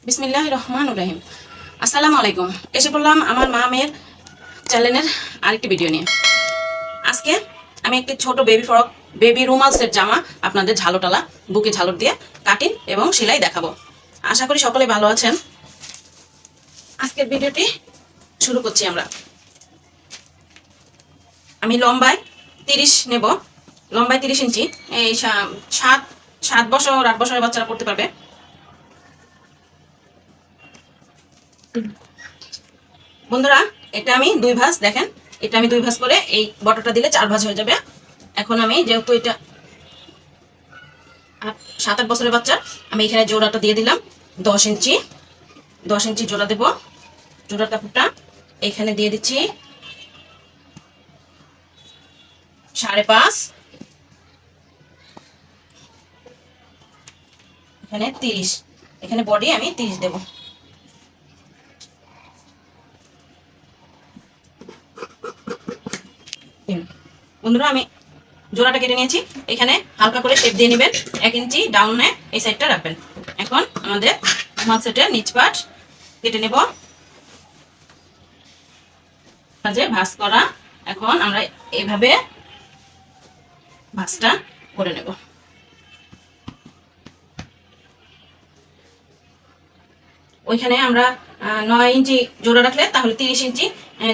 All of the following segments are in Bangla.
বিসমিল্লাহির রহমানির রহিম। আসসালামু আলাইকুম। এসে পড়লাম আমার মা মেয়ের চ্যানেলের আরেকটি ভিডিও নিয়ে। আজকে আমি একটি ছোট বেবি রুমাল সেট জামা আপনাদের ঝালোটালা বুকে ঝালর দিয়ে কাটিং এবং সেলাই দেখাবো। আশা করি সকলে ভালো আছেন। আজকের ভিডিওটি শুরু করছি আমরা। আমি লম্বায় 30 নেব, লম্বায় 30 ইঞ্চি। এই 7 বছর 8 বছরের বাচ্চারা পড়তে পারবে। বন্ধুরা, এটা আমি 2 ভাঁজ, দেখেন এটা আমি 2 ভাঁজ করে এই বটটা দিলে 4 ভাঁজ হয়ে যাবে। এখন আমি যেহেতু এটা 7-8 বছরের বাচ্চা, আমি এখানে জোড়াটা দিয়ে দিলাম 10 ইঞ্চি জোড়া দেব। জোড়ার কাপড়টা এখানে দিয়ে দিচ্ছি 5.5, এখানে 30, এখানে বডি আমি 30 দেব। বন্ধুরা, আমি জোড়াটা কেটে নিয়েছি। এখানে হালকা করে শেপ দিয়ে নেবেন, 1 ইঞ্চি ডাউনে এই সাইডটা রাখবেন। এখন আমাদের রুমাল সেটের নিচ পাট কেটে নেব, মাঝে ভাঁজ করা। এখন আমরা এইভাবে ভাঁজটা করে নেব। ওইখানে আমরা 9 ইঞ্চি জোড়া রাখলে তাহলে 30 ইঞ্চি,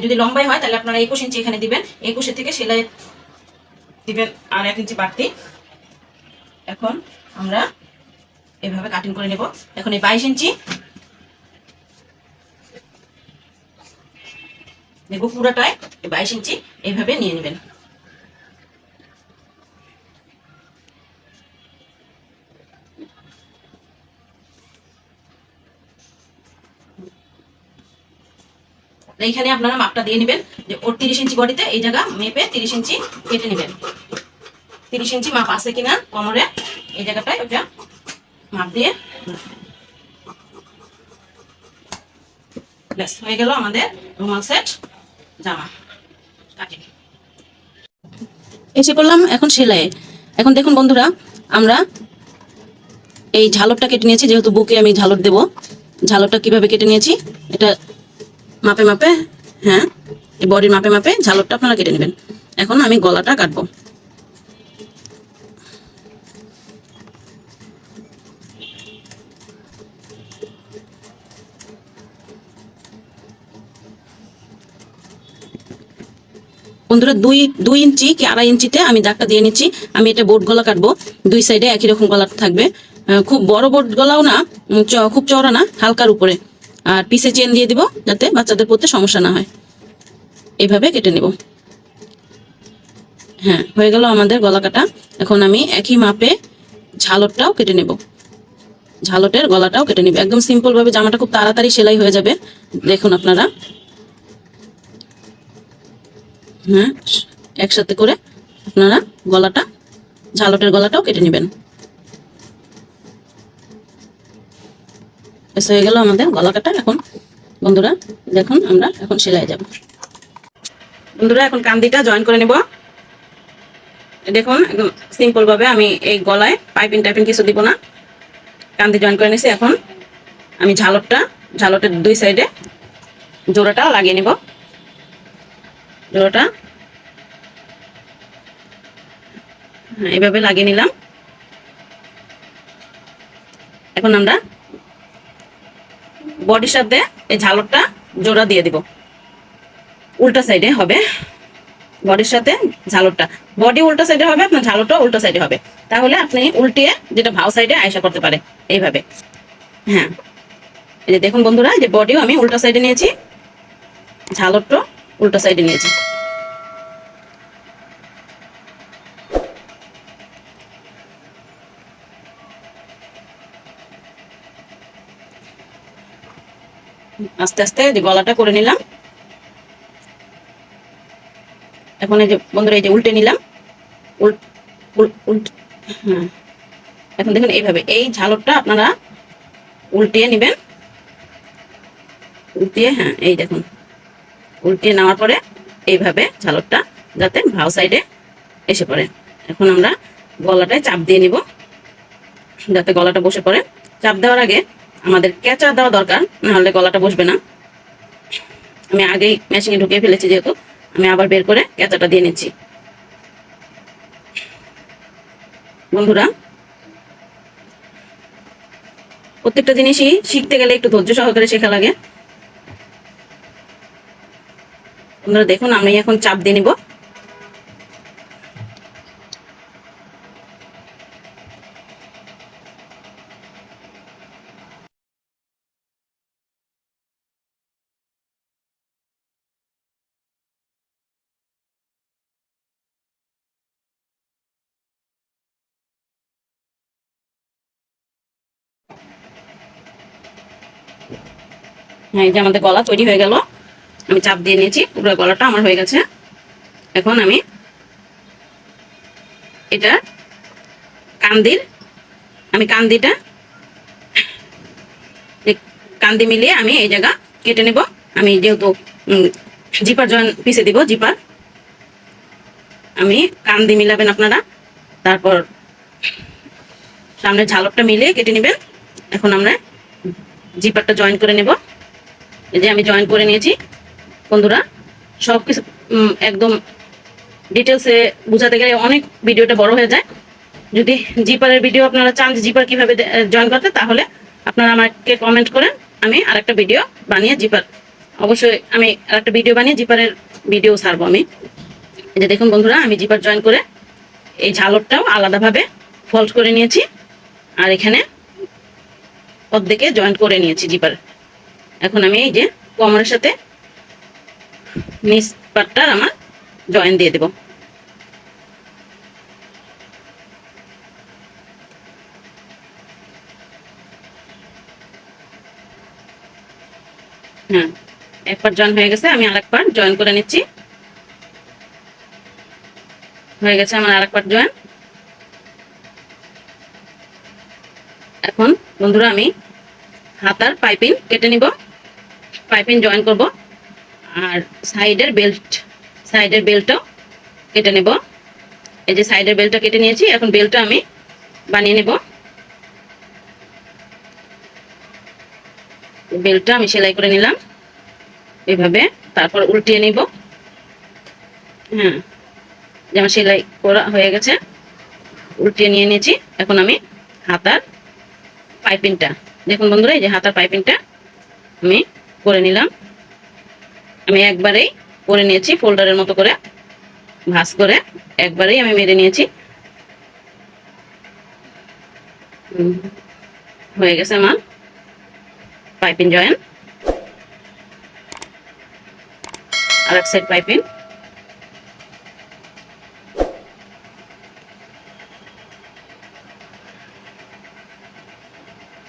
যদি লম্বাই হয় তাহলে আপনারা 21 ইঞ্চি এখানে দিবেন। 21 থেকে সেলাই দিবেন আর 1 ইঞ্চি বাড়তি। এখন আমরা এভাবে কাটিং করে নেব। এখন এই 22 ইঞ্চি নেব, পুরোটাই 22 ইঞ্চি এইভাবে নিয়ে নেবেন। এইখানে আপনারা মাপটা দিয়ে নেবেন যে ওর 30 ইঞ্চি বডিতে, এই জায়গা মেপে 30 ইঞ্চি কেটে নেবেন। 30 ইঞ্চি মাপ আছে কিনা কোমরে, এই জায়গাটায় ওটা মাপ দিয়ে ব্যাস হয়ে গেল আমাদের রুমাল সেট জামা কাটিং। এসে পড়লাম এখন সেলাই। এখন দেখুন বন্ধুরা, আমরা এই ঝালরটা কেটে নিয়েছি, যেহেতু বুকে আমি ঝালর দেব। ঝালরটা কিভাবে কেটে নিয়েছি, এটা মাপে মাপে, হ্যাঁ এই বডির মাপে মাপে ঝালরটা আপনারা কেটে নেবেন। এখন আমি গলাটা কাটবো। বন্ধুরা, 2 ইঞ্চি কি 2.5 ইঞ্চিতে আমি দাগটা দিয়ে নিচ্ছি। আমি এটা বোট গলা কাটবো, 2 সাইডে একই রকম গলা থাকবে। খুব বড় বোট গলাও না, খুব চওড়া না, হালকার উপরে। আর পিছে চেন দিয়ে দিব যাতে বাচ্চাদের পড়তে সমস্যা না হয়। এইভাবে কেটে নেব। হ্যাঁ, হয়ে গেল আমাদের গলা কাটা। এখন আমি একই মাপে ঝালরটাও কেটে নেব। ঝালটের গলাটাও কেটে নেব। একদম সিম্পল ভাবে জামাটা খুব তাড়াতাড়ি সেলাই হয়ে যাবে। দেখুন আপনারা, হ্যাঁ একসাথে করে আপনারা গলাটা, ঝালটের গলাটাও কেটে নেবেন। এসে হয়ে গেল আমাদের গলা কাটা। এখন বন্ধুরা দেখুন, আমরা এখন সেলাই যাব। বন্ধুরা, এখন কান্দিটা জয়েন করে নেব। দেখুন একদম সিম্পল ভাবে, আমি এই গলায় পাইপিং টাইপিং কিছু দিব না, কান্দি জয়েন করে নিয়েছি। এখন আমি ঝালটের 2 সাইডে জোড়াটা লাগিয়ে নেব। জোড়াটা এইভাবে লাগিয়ে নিলাম। এখন আমরা বডির সাথে এই ঝালরটা জোড়া দিয়ে দিব, উল্টা সাইডে হবে। বডির সাথে ঝালরটা, বডি উল্টা সাইডে হবে, আপনার ঝালরটা উল্টা সাইডে হবে। তাহলে আপনি উল্টিয়ে যেটা ভাও সাইডে আয়সা করতে পারে এইভাবে। হ্যাঁ, এই যে দেখুন বন্ধুরা, যে বডিও আমি উল্টা সাইডে নিয়েছি, ঝালরটা উল্টা সাইডে নিয়েছি। আস্তে আস্তে যে গলাটা করে নিলাম। এখন এই যে বন্ধুরা, এই যে উল্টে নিলাম, হ্যাঁ এখন দেখুন এইভাবে এই ঝালরটা আপনারা উল্টিয়ে নেবেন। উল্টিয়ে, হ্যাঁ এই দেখুন উল্টিয়ে নেওয়ার পরে এইভাবে ঝালরটা যাতে ভাও সাইডে এসে পড়ে। এখন আমরা গলাটায় চাপ দিয়ে নিব যাতে গলাটা বসে পড়ে। চাপ দেওয়ার আগে আমাদের কেঁচা দেওয়া দরকার, নাহলে গলাটা বসবে না। আমি আগেই মেশিনে ঢুকিয়ে ফেলেছি যেহেতু, আমি আবার বের করে কেঁচাটা দিয়ে নিচ্ছি। বন্ধুরা, প্রত্যেকটা জিনিসই শিখতে গেলে একটু ধৈর্য সহকারে শেখা লাগে। বন্ধুরা দেখুন, আমি এখন চাপ দিয়ে নিব। হ্যাঁ, এই যে আমাদের গলা তৈরি হয়ে গেল। আমি চাপ দিয়ে নিয়েছি, পুরো গলাটা আমার হয়ে গেছে। এখন আমি এটা কান্দিটা কান্দি মিলিয়ে আমি এই জায়গা কেটে নেব। আমি যেহেতু জিপার জয়েন পিছে দিব, জিপার আমি কান্দি মিলাবেন আপনারা, তারপর সামনে ঝালকটা মিলিয়ে কেটে নেবেন। এখন আমরা জিপারটা জয়েন করে নেব। এই যে আমি জয়েন করে নিয়েছি। বন্ধুরা, সব কিছু একদম ডিটেলসে বোঝাতে গেলে অনেক ভিডিওটা বড় হয়ে যায়। যদি জিপারের ভিডিও আপনারা চান যে জিপার কিভাবে জয়েন করতে, তাহলে আপনারা আমাকে কমেন্ট করেন, আমি আরেকটা ভিডিও বানিয়ে জিপার, অবশ্যই আমি আরেকটা ভিডিও বানিয়ে জিপারের ভিডিও ছাড়বো আমি। এই যে দেখুন বন্ধুরা, আমি জিপার জয়েন করে এই ঝালরটাও আলাদাভাবে ফল্ড করে নিয়েছি, আর এখানে অর্ধেকে জয়েন করে নিয়েছি জিপার। এখন আমি এই যে কোমরের সাথে নিচ পাটটার আমার জয়েন দিয়ে দেব। হ্যাঁ, এক পার্ট জয়েন হয়ে গেছে, আমি আরেক পার্ট জয়েন করে নিচ্ছি। হয়ে গেছে আমার আরেক পার্ট জয়েন। এখন বন্ধুরা আমি হাতার পাইপিং কেটে নিব, পাইপিং জয়েন করব, আর সাইডের বেল্টটাও কেটে নেব। এই যে সাইডের বেল্টটা কেটে নিয়েছি, এখন বেল্টটা আমি বানিয়ে নেব। বেল্টটা আমি সেলাই করে নিলাম এইভাবে, তারপর উল্টিয়ে নিব। হ্যাঁ, যেমন সেলাই করা হয়ে গেছে, উল্টিয়ে নিয়ে নিয়েছি। এখন আমি হাতার পাইপিংটা, দেখুন বন্ধুরা, এই যে হাতার পাইপিংটা আমি করে নিলাম। আমি একবারেই করে নিয়েছি, ফোল্ডারের মতো করে ভাঁজ করে একবারেই আমি মেরে নিয়েছি। হয়ে গেছে আমার পাইপিং জয়েন। আর এক সাইড পাইপিং।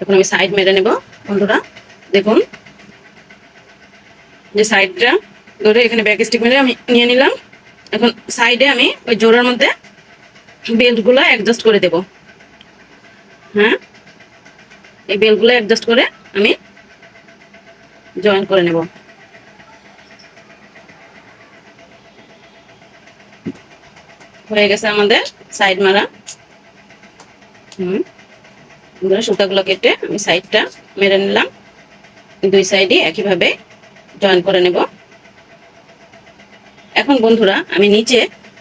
এখন আমি সাইড মেরে নেব। বন্ধুরা দেখুন, যে সাইডটা ধরে এখানে ব্যাক স্টিক মেরে আমি নিয়ে নিলাম। এখন সাইডে আমি ওই জোড়ার মধ্যে বেল্টগুলো অ্যাডজাস্ট করে দেব। হ্যাঁ, এই বেল্টগুলো অ্যাডজাস্ট করে আমি জয়েন করে নেব। হয়ে গেছে আমাদের সাইড মারা। সুতাগুলো কেটে আমি সাইডটা মেরে নিলাম। দুই সাইডে একইভাবে জয়েন করে নেব। এখন বন্ধুরা আমি নিচে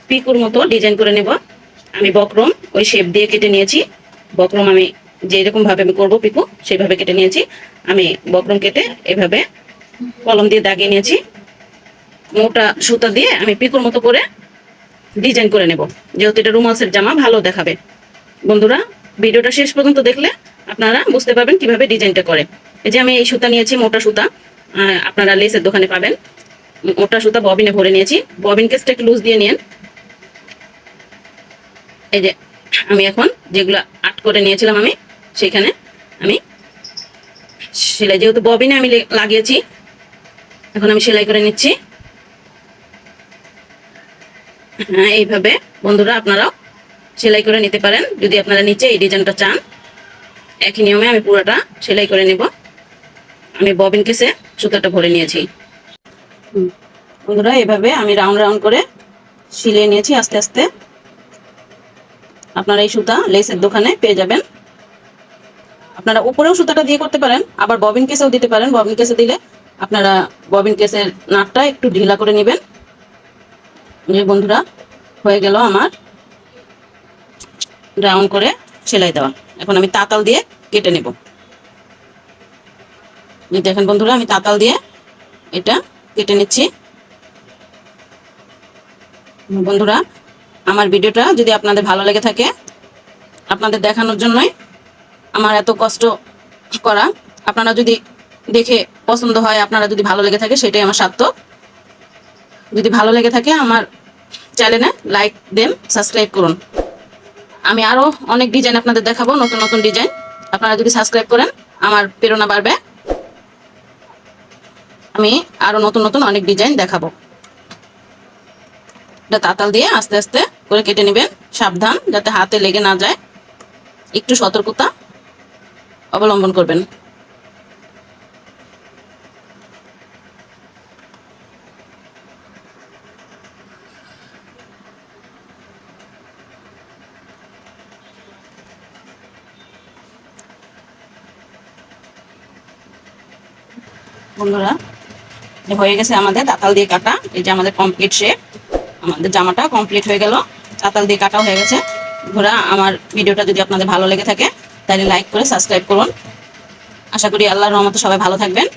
পিকুর মতো ডিজাইন করে নেব। আমি বক্রম ওই শেপ দিয়ে কেটে নিয়েছি। বক্রম আমি যেরকম ভাবে আমি করবো পিকু সেইভাবে কেটে নিয়েছি। আমি বক্রম কেটে এভাবে কলম দিয়ে দাগিয়ে নিয়েছি। মোটা সুতা দিয়ে আমি পিকুর মতো করে ডিজাইন করে নেব, যেহেতু এটা রুমালসের জামা ভালো দেখাবে। বন্ধুরা, ভিডিওটা শেষ পর্যন্ত দেখলে আপনারা বুঝতে পারবেন কিভাবে ডিজাইনটা করে। এই যে আমি এই সুতা নিয়েছি, মোটা সুতা, আপনারা লেসের দোকানে পাবেন। মোটা সুতা ববিনে ভরে নিয়েছি। ববিন কেসটা একটু লুজ দিয়ে নিন। এই যে আমি এখন যেগুলো আট করে নিয়েছিলাম আমি সেখানে আমি সেলাই, যেহেতু ববিনে আমি লাগিয়েছি, এখন আমি সেলাই করে নিচ্ছি। হ্যাঁ, এইভাবে বন্ধুরা আপনারাও সেলাই করে নিতে পারেন যদি আপনারা নিচে এই ডিজাইনটা চান। একই নিয়মে আমি পুরোটা সেলাই করে নেব। আমি ববিন কেসে সুতাটা ভরে নিয়েছি। বন্ধুরা এভাবে আমি রাউন্ড রাউন্ড করে সিলিয়ে নিয়েছি আস্তে আস্তে। আপনারা এই সুতা লেসের দোকানে পেয়ে যাবেন। আপনারা উপরেও সুতাটা দিয়ে করতে পারেন, আবার ববিন কেসেও দিতে পারেন। ববিন কেসে দিলে আপনারা ববিন কেসের নাটটা একটু ঢিলা করে নেবেন। যে বন্ধুরা হয়ে গেল আমার রাউন্ড করে সেলাই দেওয়া। এখন আমি তাঁতাল দিয়ে কেটে নেব। দেখেন বন্ধুরা, আমি তাঁতাল দিয়ে এটা কেটে নিচ্ছি। বন্ধুরা, আমার ভিডিওটা যদি আপনাদের ভালো লেগে থাকে, আপনাদের দেখানোর জন্যই আমার এত কষ্ট করা। আপনারা যদি দেখে পছন্দ হয়, আপনারা যদি ভালো লেগে থাকে, সেটাই আমার সার্থক। যদি ভালো লেগে থাকে আমার চ্যানেলে লাইক দেন, সাবস্ক্রাইব করুন। আমি আরো অনেক ডিজাইন আপনাদের দেখাবো, নতুন নতুন ডিজাইন। আপনারা যদি সাবস্ক্রাইব করেন আমার প্রেরণা বাড়বে, আমি আরো নতুন নতুন অনেক ডিজাইন দেখাবো। এটা তাঁতাল দিয়ে আস্তে আস্তে করে কেটে নেবেন, সাবধান যাতে হাতে লেগে না যায়, একটু সতর্কতা অবলম্বন করবেন। বন্ধুরা, হয়ে গেছে আমাদের তাঁতাল দিয়ে কাটা। এই যে আমাদের কমপ্লিট শেপ, আমাদের জামাটা কমপ্লিট হয়ে গেল, তাঁতাল দিয়ে কাটাও হয়ে গেছে। বন্ধুরা, আমার ভিডিওটা যদি আপনাদের ভালো লেগে থাকে তাহলে লাইক করে সাবস্ক্রাইব করুন। আশা করি আল্লাহর রহমতে সবাই ভালো থাকবেন।